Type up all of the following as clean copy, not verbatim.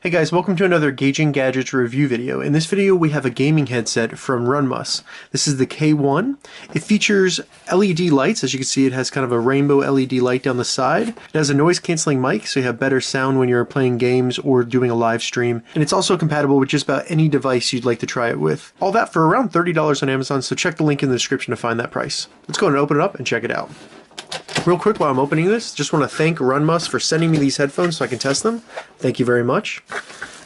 Hey guys, welcome to another Gauging Gadgets review video. In this video we have a gaming headset from Runmus. This is the K1. It features LED lights. As you can see, it has kind of a rainbow LED light down the side. It has a noise cancelling mic, so you have better sound when you're playing games or doing a live stream. And it's also compatible with just about any device you'd like to try it with. All that for around $30 on Amazon, so check the link in the description to find that price. Let's go ahead and open it up and check it out. Real quick while I'm opening this, just want to thank Runmus for sending me these headphones so I can test them. Thank you very much.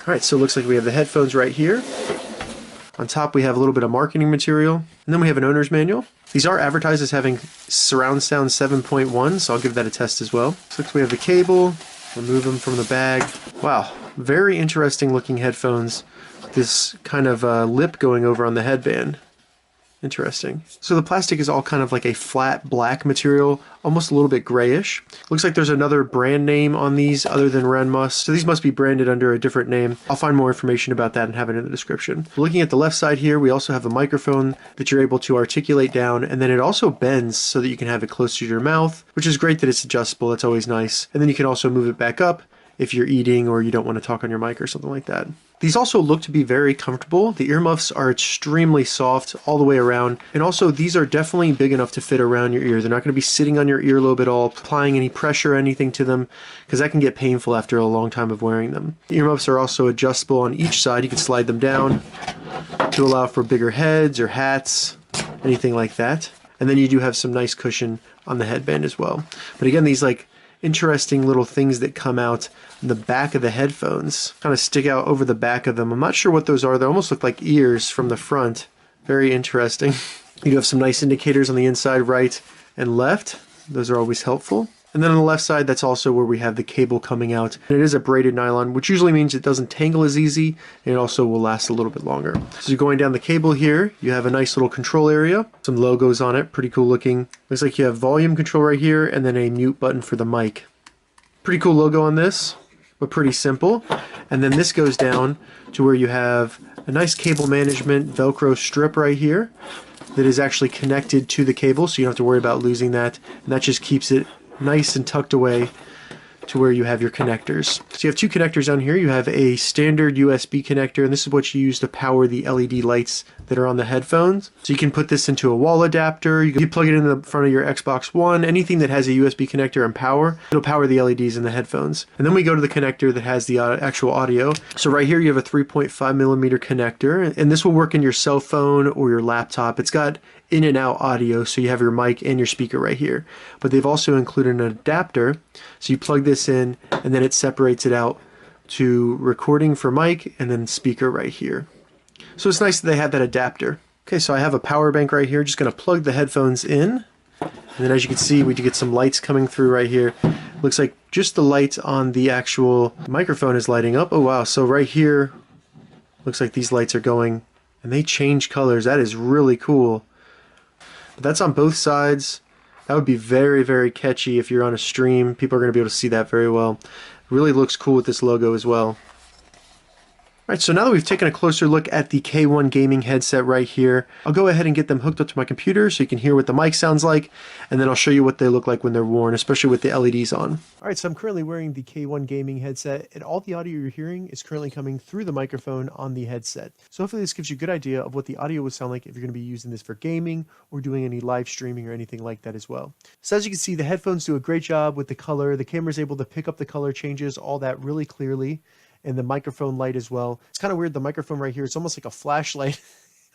Alright, so it looks like we have the headphones right here. On top we have a little bit of marketing material. And then we have an owner's manual. These are advertised as having surround sound 7.1, so I'll give that a test as well. So looks like we have the cable. Remove them from the bag. Wow, very interesting looking headphones. This kind of lip going over on the headband. Interesting. So the plastic is all kind of like a flat black material, almost a little bit grayish. Looks like there's another brand name on these other than Runmus, so these must be branded under a different name. I'll find more information about that and have it in the description. Looking at the left side here, we also have a microphone that you're able to articulate down, and then it also bends so that you can have it close to your mouth, which is great that it's adjustable. That's always nice. And then you can also move it back up if you're eating or you don't want to talk on your mic or something like that. These also look to be very comfortable. The earmuffs are extremely soft all the way around, and also these are definitely big enough to fit around your ear. They're not going to be sitting on your earlobe at all, applying any pressure or anything to them, because that can get painful after a long time of wearing them. The earmuffs are also adjustable on each side. You can slide them down to allow for bigger heads or hats, anything like that. And then you do have some nice cushion on the headband as well. But again, these like interesting little things that come out in the back of the headphones kind of stick out over the back of them. I'm not sure what those are. They almost look like ears from the front. Very interesting. You do have some nice indicators on the inside, right and left. Those are always helpful. And then on the left side, that's also where we have the cable coming out. And it is a braided nylon, which usually means it doesn't tangle as easy, and it also will last a little bit longer. So you're going down the cable here, you have a nice little control area, some logos on it, pretty cool looking. Looks like you have volume control right here, and then a mute button for the mic. Pretty cool logo on this, but pretty simple. And then this goes down to where you have a nice cable management Velcro strip right here that is actually connected to the cable, so you don't have to worry about losing that. And that just keeps it nice and tucked away to where you have your connectors. So you have two connectors on here. You have a standard USB connector, and this is what you use to power the LED lights that are on the headphones. So you can put this into a wall adapter. You can plug it in the front of your Xbox One, anything that has a USB connector and power, it'll power the LEDs in the headphones. And then we go to the connector that has the actual audio. So right here you have a 3.5 millimeter connector, and this will work in your cell phone or your laptop. It's got in and out audio, so you have your mic and your speaker right here. But they've also included an adapter, so you plug this in and then it separates it out to recording for mic and then speaker right here. So it's nice that they have that adapter. Okay, so I have a power bank right here. Just going to plug the headphones in, and then as you can see, we do get some lights coming through right here. Looks like just the light on the actual microphone is lighting up. Oh wow, so right here looks like these lights are going and they change colors. That is really cool. But that's on both sides. That would be very, very catchy if you're on a stream. People are going to be able to see that very well. It really looks cool with this logo as well. Alright, so now that we've taken a closer look at the K1 gaming headset right here, I'll go ahead and get them hooked up to my computer so you can hear what the mic sounds like, and then I'll show you what they look like when they're worn, especially with the LEDs on. Alright, so I'm currently wearing the K1 gaming headset, and all the audio you're hearing is currently coming through the microphone on the headset. So hopefully this gives you a good idea of what the audio will sound like if you're going to be using this for gaming or doing any live streaming or anything like that as well. So as you can see, the headphones do a great job with the color. The camera's able to pick up the color changes, all that really clearly. And the microphone light as well. It's kind of weird, the microphone right here, it's almost like a flashlight.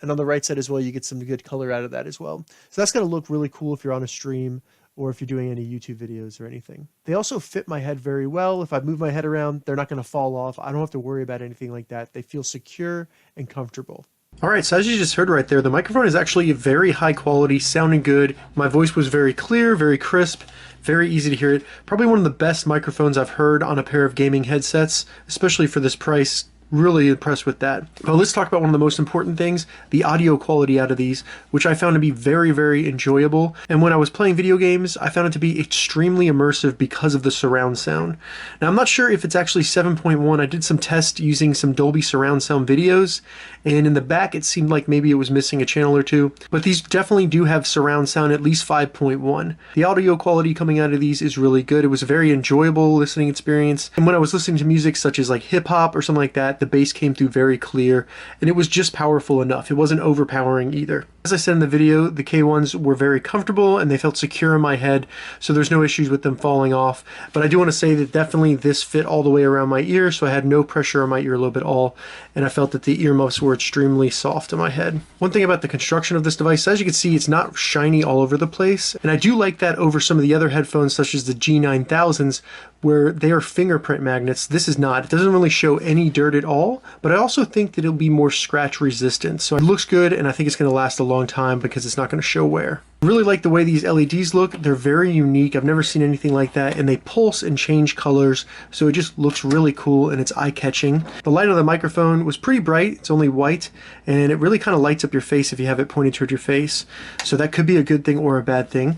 And on the right side as well, you get some good color out of that as well. So that's going to look really cool if you're on a stream or if you're doing any YouTube videos or anything. They also fit my head very well. If I move my head around, they're not going to fall off. I don't have to worry about anything like that. They feel secure and comfortable. Alright, so as you just heard right there, the microphone is actually very high quality, sounding good. My voice was very clear, very crisp, very easy to hear it. Probably one of the best microphones I've heard on a pair of gaming headsets, especially for this price. Really impressed with that. But let's talk about one of the most important things, the audio quality out of these, which I found to be very, very enjoyable. And when I was playing video games, I found it to be extremely immersive because of the surround sound. Now, I'm not sure if it's actually 7.1. I did some tests using some Dolby surround sound videos, and in the back it seemed like maybe it was missing a channel or two. But these definitely do have surround sound, at least 5.1. The audio quality coming out of these is really good. It was a very enjoyable listening experience. And when I was listening to music such as like hip hop or something like that, the bass came through very clear, and it was just powerful enough. It wasn't overpowering either. As I said in the video, the K1s were very comfortable and they felt secure in my head, so there's no issues with them falling off. But I do want to say that definitely this fit all the way around my ear, so I had no pressure on my earlobe at all, and I felt that the earmuffs were extremely soft in my head. One thing about the construction of this device, as you can see, it's not shiny all over the place, and I do like that over some of the other headphones such as the G9000s, where they are fingerprint magnets. This is not. It doesn't really show any dirt at all, but I also think that it'll be more scratch resistant. So it looks good, and I think it's going to last a long time because it's not going to show wear. I really like the way these LEDs look. They're very unique. I've never seen anything like that, and they pulse and change colors, so it just looks really cool and it's eye-catching. The light on the microphone was pretty bright. It's only white, and it really kind of lights up your face if you have it pointed toward your face, so that could be a good thing or a bad thing.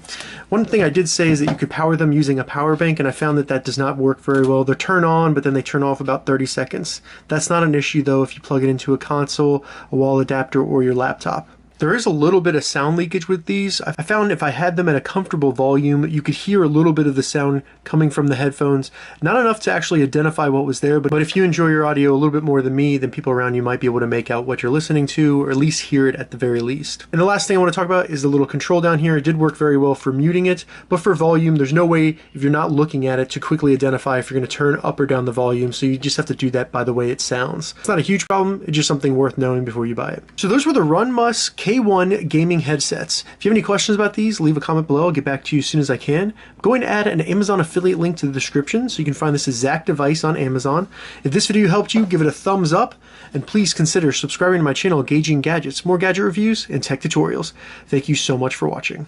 One thing I did say is that you could power them using a power bank, and I found that that does not work very well. They're turn on, but then they turn off about 30 seconds. That's not an issue though if you plug it into a console, a wall adapter, or your laptop. There is a little bit of sound leakage with these. I found if I had them at a comfortable volume, you could hear a little bit of the sound coming from the headphones. Not enough to actually identify what was there, but if you enjoy your audio a little bit more than me, then people around you might be able to make out what you're listening to, or at least hear it at the very least. And the last thing I want to talk about is the little control down here. It did work very well for muting it, but for volume, there's no way, if you're not looking at it, to quickly identify if you're going to turn up or down the volume, so you just have to do that by the way it sounds. It's not a huge problem, it's just something worth knowing before you buy it. So those were the Runmus K1 gaming headsets. If you have any questions about these, leave a comment below. I'll get back to you as soon as I can. I'm going to add an Amazon affiliate link to the description so you can find this exact device on Amazon. If this video helped you, give it a thumbs up, and please consider subscribing to my channel, Gauging Gadgets, more gadget reviews and tech tutorials. Thank you so much for watching.